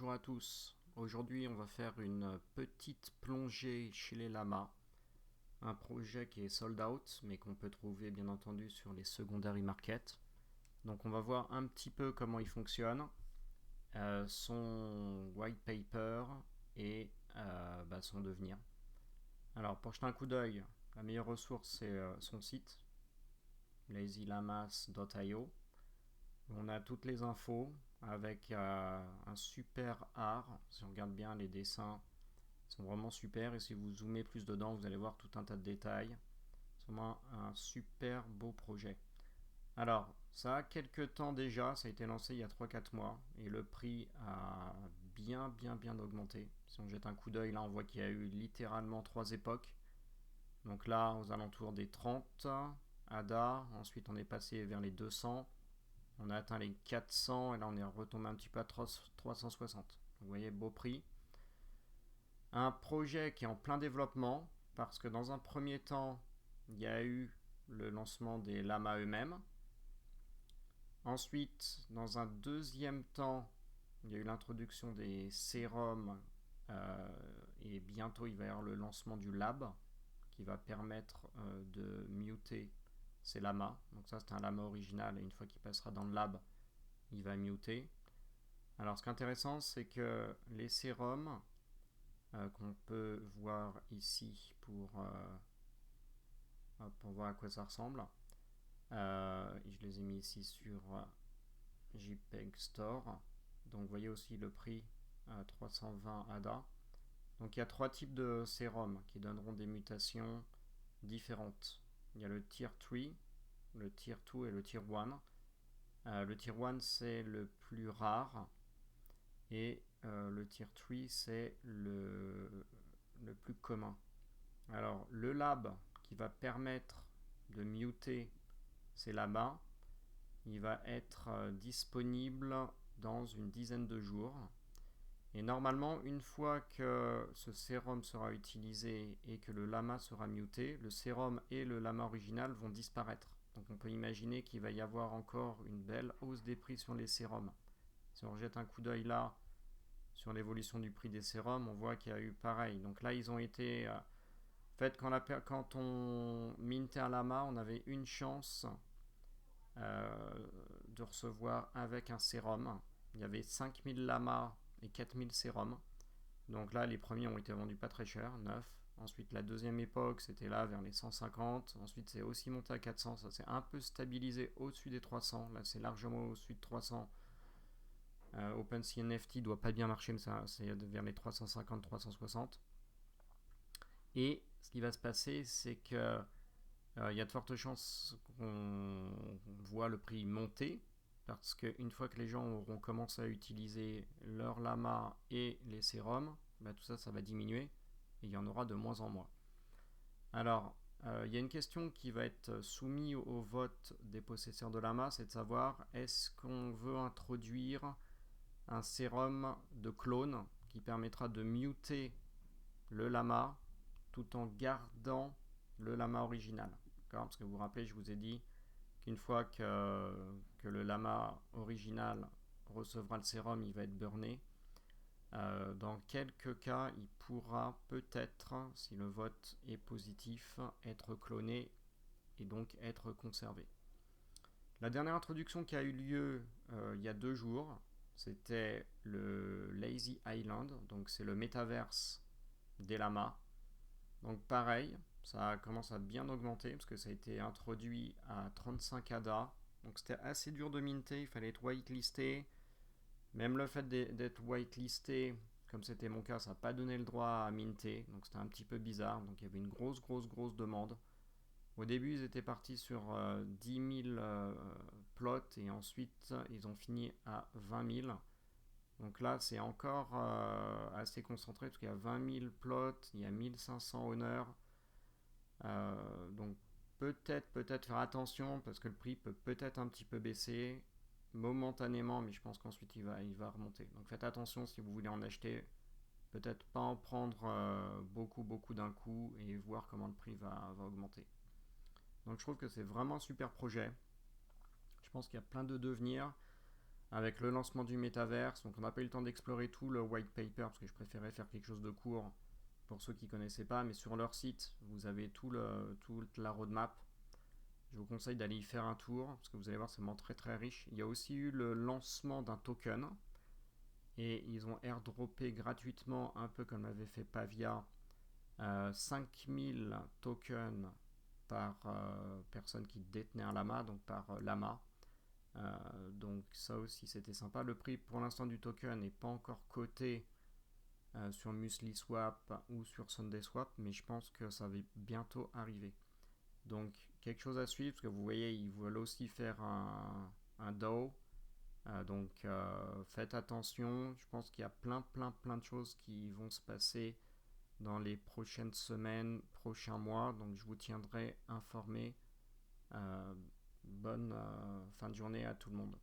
Bonjour à tous. Aujourd'hui, on va faire une petite plongée chez les lamas. Un projet qui est sold out, mais qu'on peut trouver bien entendu sur les secondary markets. Donc, on va voir un petit peu comment il fonctionne, son white paper et son devenir. Alors, pour jeter un coup d'œil, la meilleure ressource c'est son site, lazylamas.io. On a toutes les infos avec un super art. Si on regarde bien les dessins, ils sont vraiment super. Et si vous zoomez plus dedans, vous allez voir tout un tas de détails. C'est vraiment un super beau projet. Alors, ça a quelques temps déjà. Ça a été lancé il y a 3-4 mois. Et le prix a bien augmenté. Si on jette un coup d'œil, là, on voit qu'il y a eu littéralement 3 époques. Donc là, aux alentours des 30 ADA. Ensuite, on est passé vers les 200. On a atteint les 400 et là on est retombé un petit peu à 360. Vous voyez, beau prix. Un projet qui est en plein développement parce que dans un premier temps, il y a eu le lancement des lamas eux-mêmes. Ensuite, dans un deuxième temps, il y a eu l'introduction des sérums et bientôt il va y avoir le lancement du lab qui va permettre de muter ces lamas. Donc ça c'est un lama original et une fois qu'il passera dans le lab, il va muter. Alors ce qui est intéressant, c'est que les sérums qu'on peut voir ici pour voir à quoi ça ressemble, je les ai mis ici sur JPEG Store. Donc vous voyez aussi le prix 320 ADA. Donc il y a 3 types de sérums qui donneront des mutations différentes. Il y a le Tier 3, le Tier 2 et le Tier 1. Le Tier 1 c'est le plus rare. Et le tier 3 c'est le plus commun. Alors le lab qui va permettre de muter ces lamas, il va être disponible dans une dizaine de jours. Et normalement, une fois que ce sérum sera utilisé et que le lama sera muté, le sérum et le lama original vont disparaître. Donc on peut imaginer qu'il va y avoir encore une belle hausse des prix sur les sérums. Si on rejette un coup d'œil là, sur l'évolution du prix des sérums, on voit qu'il y a eu pareil. Donc là, ils ont été. En fait, quand on mintait un lama, on avait une chance de recevoir avec un sérum. Il y avait 5000 lamas et 4000 sérums. Donc là, les premiers ont été vendus pas très cher, 9. Ensuite, la deuxième époque, c'était là vers les 150. Ensuite, c'est aussi monté à 400. Ça s'est un peu stabilisé au-dessus des 300. Là, c'est largement au-dessus de 300. OpenSea NFT doit pas bien marcher, mais ça, c'est vers les 350-360. Et ce qui va se passer, c'est que il y a de fortes chances qu'on voit le prix monter, parce qu'une fois que les gens auront commencé à utiliser leur lama et les sérums, tout ça, ça va diminuer, et il y en aura de moins en moins. Alors, il y a une question qui va être soumise au vote des possesseurs de lama, c'est de savoir est-ce qu'on veut introduire un sérum de clone qui permettra de muter le lama tout en gardant le lama original. Parce que vous vous rappelez, je vous ai dit qu'une fois que le lama original recevra le sérum, il va être burné. Dans quelques cas, il pourra peut-être, si le vote est positif, être cloné et donc être conservé. La dernière introduction qui a eu lieu il y a 2 jours, c'était le Lazy Island, donc c'est le métaverse des lamas. Donc pareil, ça commence à bien augmenter parce que ça a été introduit à 35 ADA. Donc c'était assez dur de minter, il fallait être whitelisté. Même le fait d'être whitelisté, comme c'était mon cas, ça n'a pas donné le droit à minter. Donc c'était un petit peu bizarre. Donc il y avait une grosse demande. Au début, ils étaient partis sur 10 000 plots et ensuite ils ont fini à 20 000. Donc là, c'est encore assez concentré parce qu'il y a 20 000 plots, il y a 1500 honneurs. Donc peut-être faire attention parce que le prix peut peut-être un petit peu baisser momentanément, mais je pense qu'ensuite il va remonter. Donc faites attention si vous voulez en acheter. Peut-être pas en prendre beaucoup d'un coup et voir comment le prix va augmenter. Donc je trouve que c'est vraiment un super projet. Je pense qu'il y a plein de devenir. avec le lancement du métaverse. Donc on n'a pas eu le temps d'explorer tout le white paper parce que je préférais faire quelque chose de court pour ceux qui ne connaissaient pas, mais sur leur site, vous avez toute la roadmap. Je vous conseille d'aller y faire un tour parce que vous allez voir, c'est vraiment très très riche. Il y a aussi eu le lancement d'un token et ils ont airdroppé gratuitement, un peu comme avait fait Pavia, 5000 tokens par personne qui détenait un lama, donc par lama. Donc ça aussi c'était sympa. Le prix pour l'instant du token n'est pas encore coté sur MusliSwap ou sur SundaySwap, mais je pense que ça va bientôt arriver. Donc quelque chose à suivre, parce que vous voyez, ils veulent aussi faire un DAO. Donc faites attention, je pense qu'il y a plein de choses qui vont se passer dans les prochaines semaines, prochains mois, donc je vous tiendrai informé. Bonne fin de journée à tout le monde.